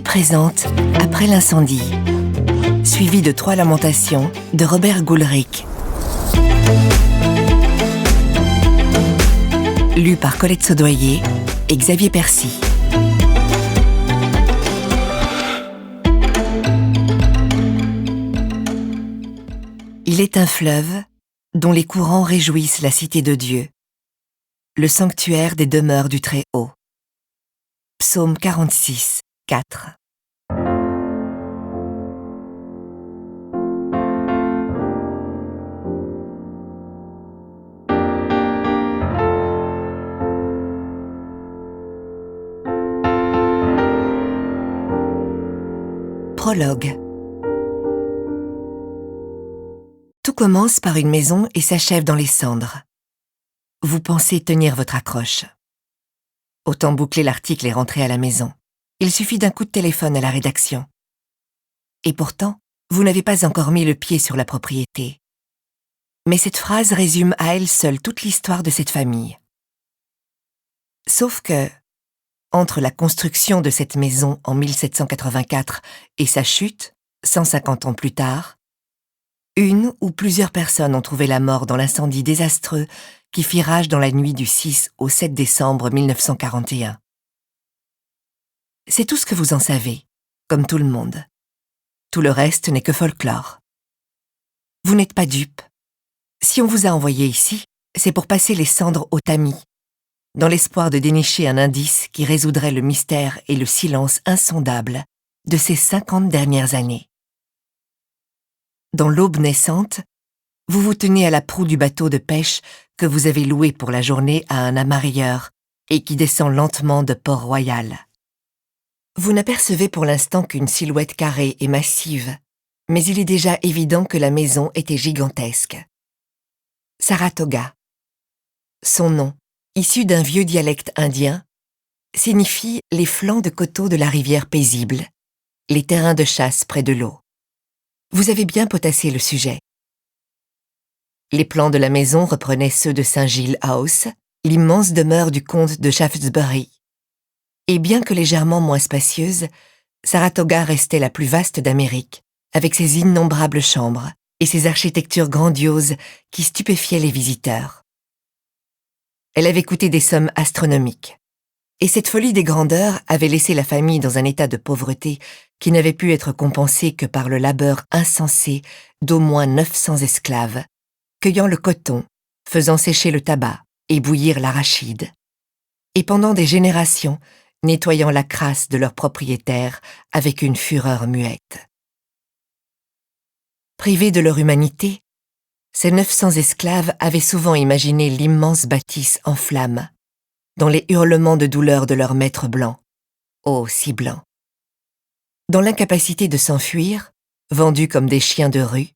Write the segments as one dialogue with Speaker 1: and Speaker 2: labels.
Speaker 1: présente Après l'incendie, suivi de 3 lamentations de Robert Goulric. Lu par Colette Saudoyer et Xavier Percy. Il est un fleuve dont les courants réjouissent la cité de Dieu, le sanctuaire des demeures du Très-Haut. Psaume 46, 4. Prologue. Tout commence par une maison et s'achève dans les cendres. Vous pensez tenir votre accroche. Autant boucler l'article et rentrer à la maison. Il suffit d'un coup de téléphone à la rédaction. Et pourtant, vous n'avez pas encore mis le pied sur la propriété. Mais cette phrase résume à elle seule toute l'histoire de cette famille. Sauf que, entre la construction de cette maison en 1784 et sa chute, 150 ans plus tard, une ou plusieurs personnes ont trouvé la mort dans l'incendie désastreux qui fit rage dans la nuit du 6 au 7 décembre 1941. C'est tout ce que vous en savez, comme tout le monde. Tout le reste n'est que folklore. Vous n'êtes pas dupe. Si on vous a envoyé ici, c'est pour passer les cendres au tamis, dans l'espoir de dénicher un indice qui résoudrait le mystère et le silence insondable de ces 50 dernières années. Dans l'aube naissante, vous vous tenez à la proue du bateau de pêche que vous avez loué pour la journée à un amarreur et qui descend lentement de Port-Royal. Vous n'apercevez pour l'instant qu'une silhouette carrée et massive, mais il est déjà évident que la maison était gigantesque. Saratoga. Son nom, issu d'un vieux dialecte indien, signifie les flancs de coteaux de la rivière paisible, les terrains de chasse près de l'eau. Vous avez bien potassé le sujet. Les plans de la maison reprenaient ceux de St. Giles House, l'immense demeure du comte de Shaftesbury. Et bien que légèrement moins spacieuse, Saratoga restait la plus vaste d'Amérique, avec ses innombrables chambres et ses architectures grandioses qui stupéfiaient les visiteurs. Elle avait coûté des sommes astronomiques. Et cette folie des grandeurs avait laissé la famille dans un état de pauvreté qui n'avait pu être compensé que par le labeur insensé d'au moins 900 esclaves, cueillant le coton, faisant sécher le tabac et bouillir l'arachide. Et pendant des générations, nettoyant la crasse de leurs propriétaires avec une fureur muette. Privés de leur humanité, ces 900 esclaves avaient souvent imaginé l'immense bâtisse en flammes, dans les hurlements de douleur de leur maître blanc. Oh, si blanc. Dans l'incapacité de s'enfuir, vendus comme des chiens de rue,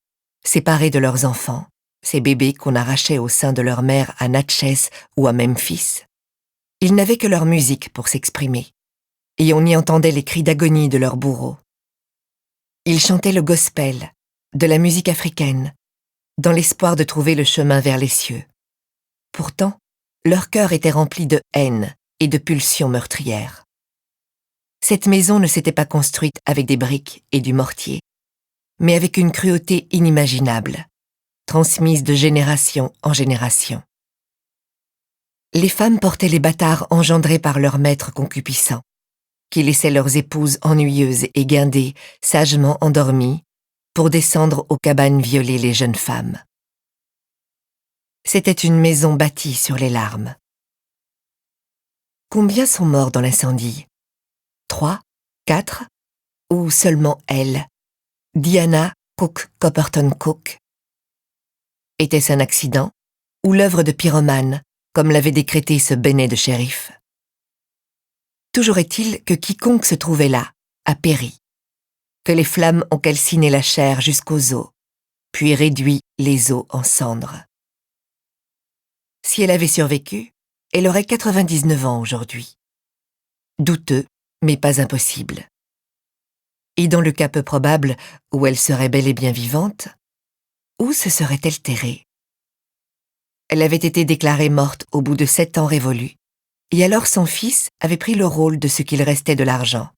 Speaker 1: séparés de leurs enfants, ces bébés qu'on arrachait au sein de leur mère à Natchez ou à Memphis, ils n'avaient que leur musique pour s'exprimer, et on y entendait les cris d'agonie de leurs bourreaux. Ils chantaient le gospel, de la musique africaine, dans l'espoir de trouver le chemin vers les cieux. Pourtant, leur cœur était rempli de haine et de pulsions meurtrières. Cette maison ne s'était pas construite avec des briques et du mortier, mais avec une cruauté inimaginable, transmise de génération en génération. Les femmes portaient les bâtards engendrés par leurs maîtres concupiscents, qui laissaient leurs épouses ennuyeuses et guindées sagement endormies pour descendre aux cabanes violer les jeunes femmes. C'était une maison bâtie sur les larmes. Combien sont morts dans l'incendie? 3, 4, ou seulement elle, Diana Cook Copperton Cook? Était-ce un accident ou l'œuvre de pyromanes, comme l'avait décrété ce bennet de shérif? Toujours est-il que quiconque se trouvait là a péri, que les flammes ont calciné la chair jusqu'aux os, puis réduit les os en cendres. Si elle avait survécu, elle aurait 99 ans aujourd'hui. Douteux, mais pas impossible. Et dans le cas peu probable où elle serait bel et bien vivante, où se serait-elle terrée? Elle avait été déclarée morte au bout de 7 ans révolus, et alors son fils avait pris le rôle de ce qu'il restait de l'argent.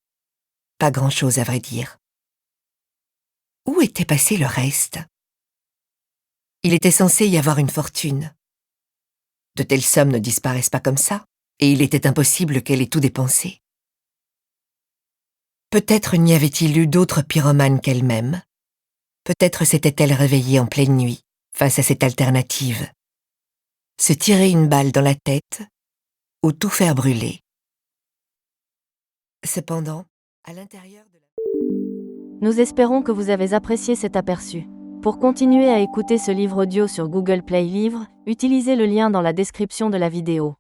Speaker 1: Pas grand-chose à vrai dire. Où était passé le reste? Il était censé y avoir une fortune. De telles sommes ne disparaissent pas comme ça, et il était impossible qu'elle ait tout dépensé. Peut-être n'y avait-il eu d'autres pyromanes qu'elle-même. Peut-être s'était-elle réveillée en pleine nuit, face à cette alternative. Se tirer une balle dans la tête, ou tout faire brûler. Cependant, à l'intérieur de la...
Speaker 2: Nous espérons que vous avez apprécié cet aperçu. Pour continuer à écouter ce livre audio sur Google Play Livres, utilisez le lien dans la description de la vidéo.